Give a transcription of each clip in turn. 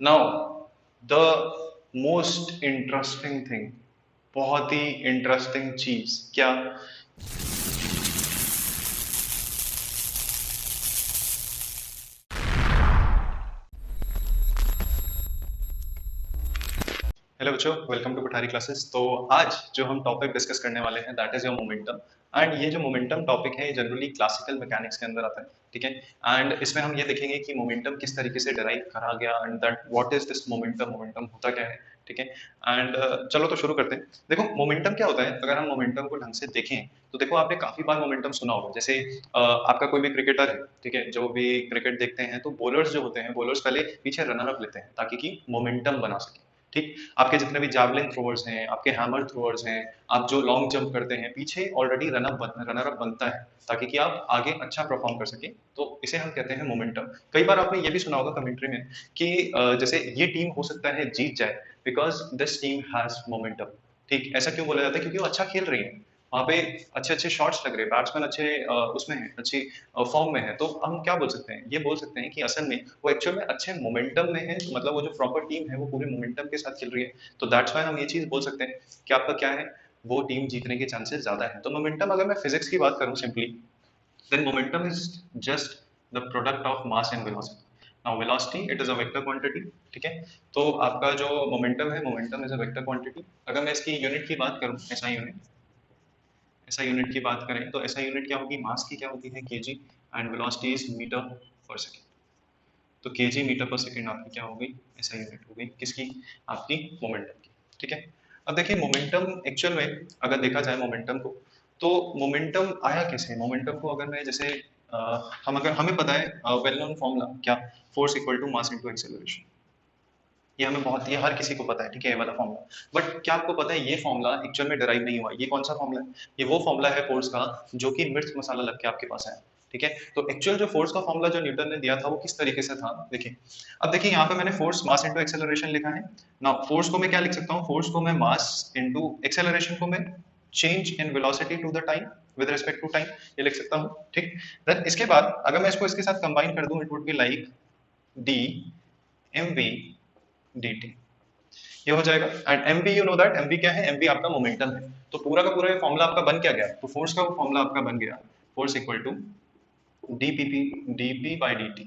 Now the most interesting thing, बहुत ही interesting चीज क्या? हेलो बच्चों, वेलकम टू पठारी क्लासेस। तो आज जो हम टॉपिक डिस्कस करने वाले हैं that is your momentum. And ये जो मोमेंटम टॉपिक है ये जनरली क्लासिकल मैकेनिक्स के अंदर आता है, ठीक है। एंड इसमें हम ये देखेंगे कि मोमेंटम किस तरीके से डिराइव करा गया and that what is this momentum, momentum होता क्या है, ठीक है। एंड चलो तो शुरू करते हैं। देखो मोमेंटम क्या होता है, अगर हम मोमेंटम को ढंग से देखें तो देखो आपने काफी बार मोमेंटम सुना होगा। जैसे आपका कोई भी क्रिकेटर है, ठीक है, जो भी क्रिकेट देखते हैं तो बॉलर्स जो होते हैं, बॉलर्स पहले पीछे रनर अप लेते हैं ताकि कि मोमेंटम बना सके, ठीक। आपके जितने भी जावलिन थ्रोअर्स हैं, आपके हैमर थ्रोअर्स हैं, आप जो लॉन्ग जंप करते हैं, पीछे ऑलरेडी रनर अप बनता है ताकि कि आप आगे अच्छा परफॉर्म कर सके। तो इसे हम कहते हैं मोमेंटम। कई बार आपने ये भी सुना होगा कमेंट्री में कि जैसे ये टीम हो सकता है जीत जाए because this team has momentum, ठीक। ऐसा क्यों बोला जाता है? क्योंकि वो अच्छा खेल रही है, वहां पे अच्छे अच्छे शॉट्स लग रहे हैं, बैट्समैन अच्छे उसमें है, अच्छी फॉर्म में है। तो हम क्या बोल सकते हैं, ये बोल सकते हैं कि असल में वो एक्चुअल में अच्छे मोमेंटम में है, मतलब वो जो प्रॉपर टीम है वो पूरे मोमेंटम के साथ खेल रही है। तो दैट्स व्हाई हम ये चीज बोल सकते हैं कि आपका क्या है, वो टीम जीतने के चांसेस ज्यादा है। तो मोमेंटम, अगर मैं फिजिक्स की बात करूं simply, then momentum is just the product of mass and velocity. Now velocity it is a vector quantity, ठीक है। तो आपका जो मोमेंटम है, momentum is a vector quantity. अगर मैं इसकी यूनिट की बात करूं, ऐसा यूनिट की बात करें तो ऐसा यूनिट क्या होगी, मास की क्या होती है, K G, and velocity is metre per second. तो केजी मीटर पर सेकेंड आपकी क्या हो गई, ऐसा यूनिट हो गई किसकी, आपकी मोमेंटम की, ठीक है। अब देखिए मोमेंटम एक्चुअल में अगर देखा जाए मोमेंटम को, तो मोमेंटम आया कैसे? मोमेंटम को अगर मैं जैसे हम अगर हमें पता है वेल नोन फॉर्मूला क्या, force equal to mass into acceleration. ये हमें बहुत, ये हर किसी को पता है, ठीक है, ये वाला फॉर्मूला। बट क्या आपको पता है ये फॉर्मूला एक्चुअल में डिराइव नहीं हुआ? ये कौन सा फॉर्मूला है? ये वो फॉर्मूला है फोर्स का जो कि मिर्च मसाला लग के आपके पास आया, ठीक है। तो एक्चुअल जो फोर्स का फॉर्मूला जो न्यूटन ने दिया था वो किस तरीके से था, देखिए। अब देखिए यहाँ पे मैंने फोर्स मास इनटू एक्सेलरेशन लिखा है ना। फोर्स को मैं क्या लिख सकता हूँ, फोर्स को मैं मास इनटू एक्सेलरेशन को मैं change in velocity to the time with respect to time, ये लिख सकता हूँ, ठीक। देन इसके बाद अगर मैं इसको इसके साथ कंबाइन कर दूं, it would be like D M V D T, ये हो जाएगा। And M B, you know that M B क्या है, एम बी आपका मोमेंटम है। तो पूरा का पूरा ये फॉर्मूला आपका बन क्या गया, तो फोर्स का वो फॉर्मूला आपका बन गया, force equal to D P P D P by D T,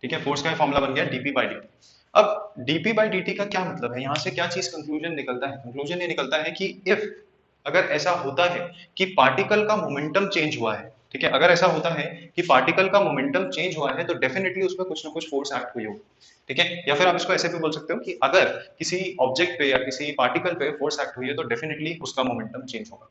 ठीक है। फोर्स का फॉर्मूला बन गया डीपी बाई डी। अब डीपी बाई डी का क्या मतलब है, यहां से क्या चीज कंक्लूजन निकलता है? कंक्लूजन ये निकलता है कि इफ, अगर ऐसा होता है कि पार्टिकल का मोमेंटम चेंज हुआ है, ठीक है, अगर ऐसा होता है कि पार्टिकल का मोमेंटम चेंज हुआ है तो डेफिनेटली उसमें कुछ ना कुछ फोर्स एक्ट हुई होगी, ठीक है। या फिर आप इसको ऐसे भी बोल सकते हो कि अगर किसी ऑब्जेक्ट पे या किसी पार्टिकल पे फोर्स एक्ट हुई है तो डेफिनेटली उसका मोमेंटम चेंज होगा,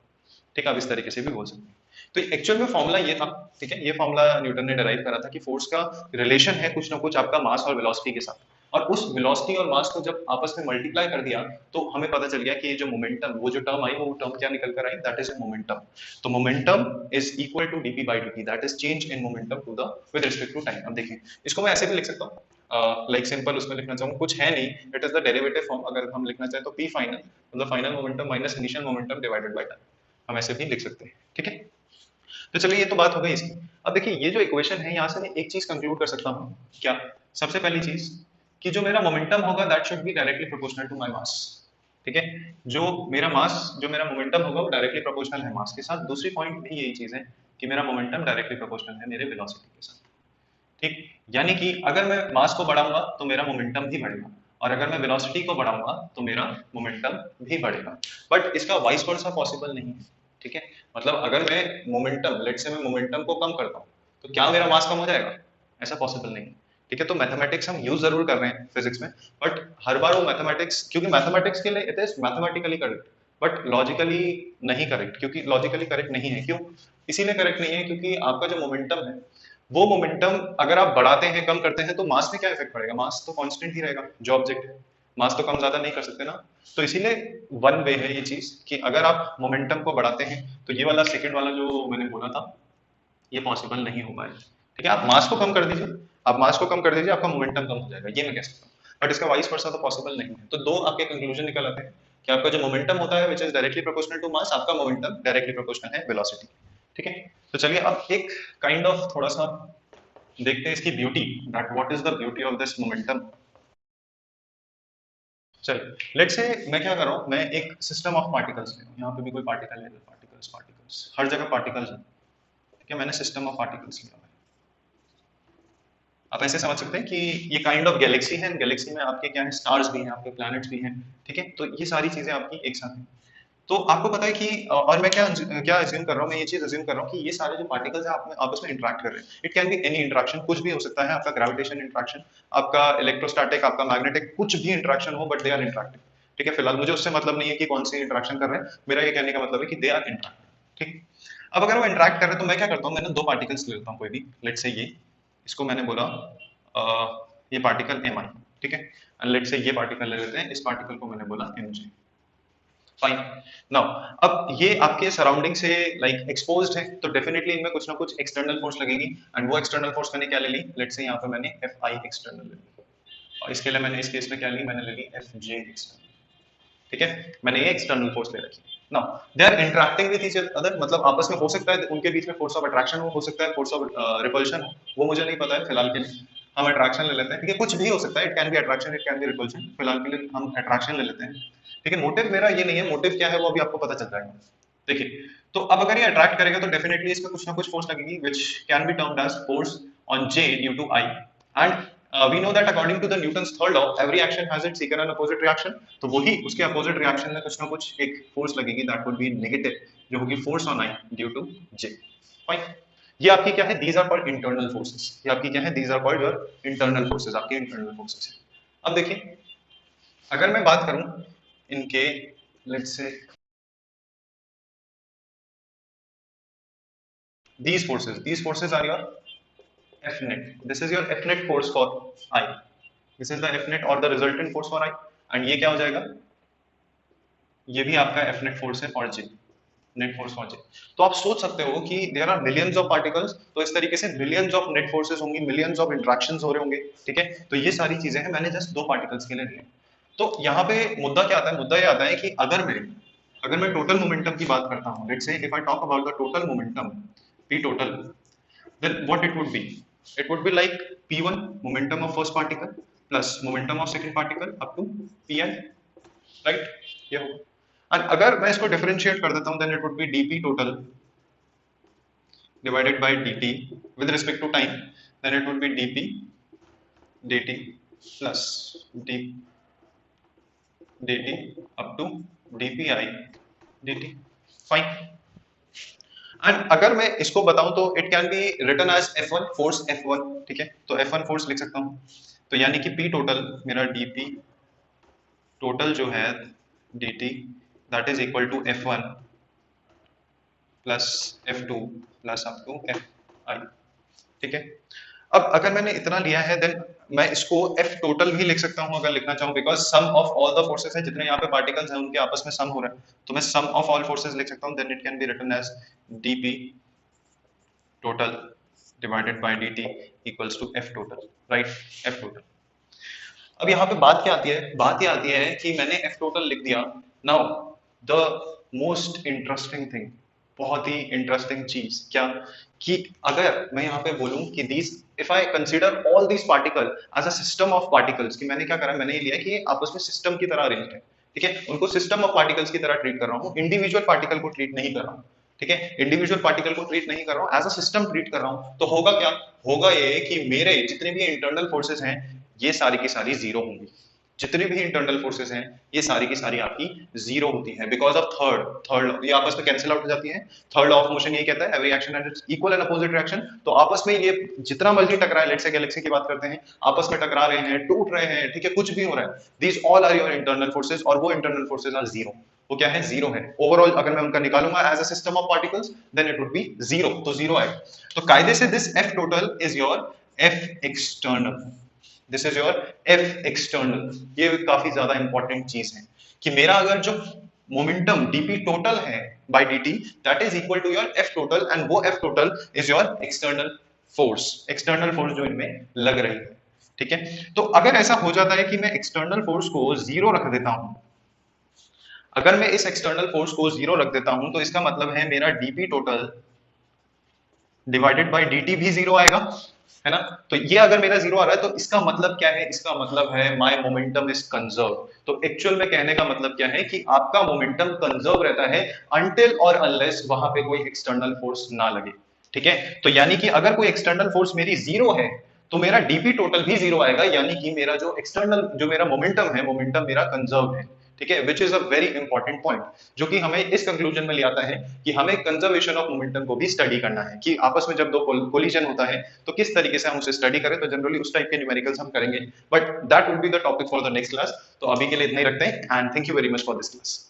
ठीक है। आप इस तरीके से भी बोल सकते हैं। तो एक्चुअल में फॉर्मूला ये था, ठीक है, ये फॉर्मूला न्यूटन ने डिराइव करा था कि फोर्स का रिलेशन है कुछ ना कुछ आपका मास और वेलोसिटी के साथ। और उस वेलोसिटी और मास को जब आपस में मल्टीप्लाई कर दिया तो हमें पता चल गया कि ये जो मोमेंटम, वो जो टर्म आई वो टर्म क्या निकल कर आई, दैट इज मोमेंटम। तो momentum is equal to DP by D, that is change in momentum to the with respect to time. अब देखिए इसको मैं ऐसे भी लिख सकता हूँ, लाइक सिंपल उसमें लिखना चाहूँ, कुछ है नहीं, it is the derivative form. अगर हम लिखना चाहें तो पी फाइनल मतलब final momentum minus initial momentum divided by time, हम ऐसे भी लिख सकते हैं, ठीक है। तो चलिए ये तो बात हो गई इसकी। अब देखिए ये जो इक्वेशन है, यहाँ से मैं एक चीज कंक्लूड कर सकता हूँ क्या, सबसे पहली चीज कि जो मेरा मोमेंटम होगा that should be directly proportional to my mass, ठीक है। जो मेरा मास, जो मेरा मोमेंटम होगा वो डायरेक्टली प्रोपोर्शनल है मास के साथ। दूसरी पॉइंट भी यही चीज है कि मेरा मोमेंटम डायरेक्टली प्रोपोर्शनल है मेरे वेलोसिटी के साथ, ठीक। यानी कि अगर मैं मास को बढ़ाऊंगा तो मेरा मोमेंटम भी बढ़ेगा, और अगर मैं वेलोसिटी को बढ़ाऊंगा तो मेरा मोमेंटम भी बढ़ेगा। बट इसका वाइस वर्सा पॉसिबल नहीं है, ठीक है। मतलब अगर मैं मोमेंटम, लेट से मैं मोमेंटम को कम करता हूँ तो क्या मेरा मास कम हो जाएगा? ऐसा पॉसिबल नहीं है, ठीक है। तो मैथमेटिक्स हम यूज जरूर कर रहे हैं फिजिक्स में, बट हर बार वो मैथमेटिक्स, क्योंकि मैथमेटिक्स के लिए it is mathematically correct but logically नहीं करेक्ट, क्योंकि लॉजिकली करेक्ट नहीं है। क्यों इसीलिए करेक्ट नहीं है? क्योंकि आपका जो मोमेंटम है, वो मोमेंटम अगर आप बढ़ाते हैं कम करते हैं तो मास में क्या इफेक्ट पड़ेगा? मास तो कांस्टेंट ही रहेगा, जो ऑब्जेक्ट है, मास तो कम ज्यादा नहीं कर सकते ना। तो इसीलिए वन वे है ये चीज कि अगर आप मोमेंटम को बढ़ाते हैं तो ये वाला सेकंड वाला जो मैंने बोला था ये पॉसिबल नहीं हो पाएगा, ठीक है। आप मास को कम कर दीजिए, आप मास को कम कर दीजिए, आपका मोमेंटम कम हो जाएगा, ये मैं कह सकता हूँ। बट इसका वाइस वर्सा तो पॉसिबल नहीं है। तो दो आपके कंक्लूजन निकल आते हैं कि आपका जो मोमेंटम होता है which is directly proportional to mass, आपका मोमेंटम डायरेक्टली प्रोपोर्शनल है वेलोसिटी, ठीक है। तो चलिए अब एक काइंड ऑफ थोड़ा सा देखते हैं इसकी beauty, that what is the beauty of this momentum. चलिए लेट्स से मैं क्या कर रहा हूँ, मैं एक सिस्टम ऑफ पार्टिकल्स ले रहा हूँ, यहाँ पे भी कोई पार्टिकल ले, पार्टिकल्स पार्टिकल्स हर जगह पार्टिकल्स है, ठीक है, मैंने सिस्टम ऑफ पार्टिकल्स लिया है। आप ऐसे समझ सकते हैं कि ये काइंड ऑफ गैलेक्सी है, गैलेक्सी में आपके क्या है, स्टार्स भी हैं, आपके प्लैनेट्स भी हैं, ठीक है, तो ये सारी चीजें आपकी एक साथ हैं। तो आपको पता है कि और मैं क्या क्या अज्यूम कर रहा हूँ, मैं ये चीज अज्यूम कर रहा हूँ कि ये सारे जो पार्टिकल्स हैं आपस में इंटरेक्ट कर रहे हैं। It can be any interaction, कुछ भी हो सकता है, आपका ग्रेविटेशन इंटरेक्शन, आपका इलेक्ट्रोस्टैटिक, आपका मैग्नेटिक, कुछ भी इंटरेक्शन हो, बट दे आर इंटरेक्टिंग, ठीक है। फिलहाल मुझे उससे मतलब नहीं है कि कौन सी इंटरेक्शन कर रहे हैं, मेरा ये कहने का मतलब है कि दे आर इंटरेक्टिंग, ठीक। अब अगर वो इंटरेक्ट कर रहे हैं तो मैं क्या करता हूँ, मैंने दो पार्टिकल्स ले लेता हूँ कोई भी, लेट्स से ये, इसको मैंने बोला ये पार्टिकल एम आई, ठीक है, एंड लेट्स से ये पार्टिकल ले लेते हैं, इस पार्टिकल को मैंने बोला एम जे, फाइन। नाउ अब ये आपके सराउंडिंग से लाइक एक्सपोज्ड है, तो डेफिनेटली इनमें कुछ ना कुछ एक्सटर्नल फोर्स लगेगी, एंड वो एक्सटर्नल फोर्स मैंने क्या ले ली, लेट्स से यहाँ पे मैंने एफ आई एक्सटर्नल ले ली, और इसके लिए मैंने इस केस में क्या ली, मैंने ले ली एफ जे एक्सटर्नल, ठीक है, मैंने ये एक्सटर्नल फोर्स ले रखी। Now they are interacting with each other, मतलब आपस में हो सकता है उनके बीच में फोर्स ऑफ अट्रैक्शन हो सकता है फोर्स ऑफ रिपल्शन हो, वो मुझे नहीं पता है फिलहाल के लिए, हम अट्रैक्शन ले लेते हैं, ठीक है, कुछ भी हो सकता है, it can B attraction, it can B repulsion, फिलहाल के लिए हम अट्रैक्शन ले लेते हैं, ठीक है। मोटिव मेरा ये नहीं है, मोटिव क्या है वो अभी आपको पता चल जाएगा, देखिए। तो अब अगर ये अट्रैक्ट करेगा तो डेफिनेटली इसमें कुछ ना कुछ फोर्स लगेगी, which can be termed as force on J due to I, and we know that according to the Newton's third law every action has its equal and opposite reaction, तो वही उसके opposite reaction में कुछ ना कुछ एक force लगेगी, that would be negative, जो होगी force on I due to J, fine. ये आपकी क्या है, these are called internal forces, ये आपकी क्या है, these are called your internal forces, आपके इंटरनल फोर्सेस है। अब देखिए अगर मैं बात करूं इनके, let's say these forces are your F net, this is your F net force for I, this is the F net or the resultant force for I, and ये क्या हो जाएगा, ये भी आपका F net force है for J, net force for J। तो आप सोच सकते हो कि there are millions of particles, तो इस तरीके से मिलियंस ऑफ नेट फोर्सेस होंगी, मिलियंस ऑफ इंटरेक्शंस हो रहे होंगे, ठीक है। तो ये सारी चीजें हैं, मैंने जस्ट दो पार्टिकल्स के लिए लिए। तो यहाँ पे मुद्दा क्या आता है, मुद्दा ये आता है कि अगर मैं टोटल मोमेंटम की बात करता हूँ, let's say if I talk about the total momentum P total, then what it would be, it would be like P1 momentum of first particle plus momentum of second particle up to Pn, right, ये होगा। और अगर मैं इसको differentiate कर देता हूँ then it would be dP total divided by dt with respect to time, then it would be dP dt plus dt up to dpi dt, fine. And अगर मैं इसको बताऊं तो it can be written as F1 force F1, ठीक है, तो F1 force लिख सकता हूं, तो यानी कि P टोटल मेरा dP टोटल जो है dt that is equal to F1 plus F2 plus up to Fi, ठीक है। अब अगर मैंने इतना लिया है देन मैं इसको F टोटल भी लिख सकता हूं अगर लिखना चाहूं, because sum of all the forces है, जितने यहाँ पे पार्टिकल्स हैं उनके आपस में सम हो रहा है, तो मैं सम ऑफ ऑल फोर्सेस लिख सकता हूं, then it can be written as dP total divided by dt equals to F total, right, F total। अब यहाँ पे बात क्या आती है, बात ये आती है कि मैंने F total लिख दिया। Now the most interesting thing, बहुत ही इंटरेस्टिंग चीज क्या, कि अगर मैं यहाँ पे बोलूं कि these if I consider all these particle as a system of particles, कि मैंने क्या करा, मैंने ये लिया कि आपस में सिस्टम की तरह अरेंज्ड है, ठीक है, उनको सिस्टम ऑफ पार्टिकल्स की तरह ट्रीट कर रहा हूँ, इंडिविजुअल पार्टिकल को ट्रीट नहीं कर रहा हूँ, ठीक है, इंडिविजुअल पार्टिकल को ट्रीट नहीं कर रहा हूँ, एज अ सिस्टम ट्रीट कर रहा हूँ। तो होगा क्या, होगा ये कि मेरे जितने भी इंटरनल फोर्सेस हैं ये सारी की सारी जीरो होंगी, जितनी भी इंटरनल फोर्सेस हैं ये सारी की सारी आपकी जीरो होती हैं, बिकॉज ऑफ थर्ड ये आपस में कैंसिल आउट हो जाती हैं। थर्ड लॉ ऑफ मोशन ये कहता है every action has its equal and opposite reaction, तो आपस में ये जितना मर्जी टकराए, लेट्स से गैलेक्सी की बात करते हैं, आपस में टकरा रहे हैं, टूट रहे हैं, ठीक है, कुछ भी हो रहा है, these all are your internal forces, और वो इंटरनल फोर्सेस आर जीरो, वो क्या है, जीरो है। ओवरऑल अगर मैं उनका निकालूंगा as a system of particles then it would be zero, तो जीरो आएगा। तो कायदे से this F total is your F external, this is your F external. ये काफी ज्यादा इंपॉर्टेंट चीज है कि मेरा अगर जो मोमेंटम dP टोटल है by dt that is equal to your F total, and वो F total is your external force, external force जो इनमें लग रही है, ठीक है। तो अगर ऐसा हो जाता है कि मैं एक्सटर्नल फोर्स को जीरो रख देता हूं, अगर मैं इस एक्सटर्नल फोर्स को जीरो रख देता हूं, तो इसका मतलब है मेरा dP total divided by dt भी जीरो आएगा, है ना। तो ये अगर मेरा जीरो आ रहा है तो इसका मतलब क्या है, इसका मतलब है माय मोमेंटम इज कंजर्व। तो एक्चुअल में कहने का मतलब क्या है कि आपका मोमेंटम कंजर्व रहता है अनटिल और अनलेस वहां पे कोई एक्सटर्नल फोर्स ना लगे। ठीक है, तो यानी कि अगर कोई एक्सटर्नल फोर्स मेरी जीरो है तो मेरा डीपी टोटल भी जीरो आएगा, यानी कि मेरा जो एक्सटर्नल जो मेरा मोमेंटम है, मोमेंटम मेरा कंजर्व है। ठीक है, which is a very important point, जो कि हमें इस कंक्लूजन में ले आता है कि हमें कंजर्वेशन ऑफ मोमेंटम को भी स्टडी करना है, कि आपस में जब दो कोलिजन होता है तो किस तरीके से हम उसे स्टडी करें। तो जनरली उस टाइप के न्यूमेरिकल्स हम करेंगे, but that would be the topic for the next class. तो अभी के लिए इतना ही रखते हैं, and thank you very much for this class.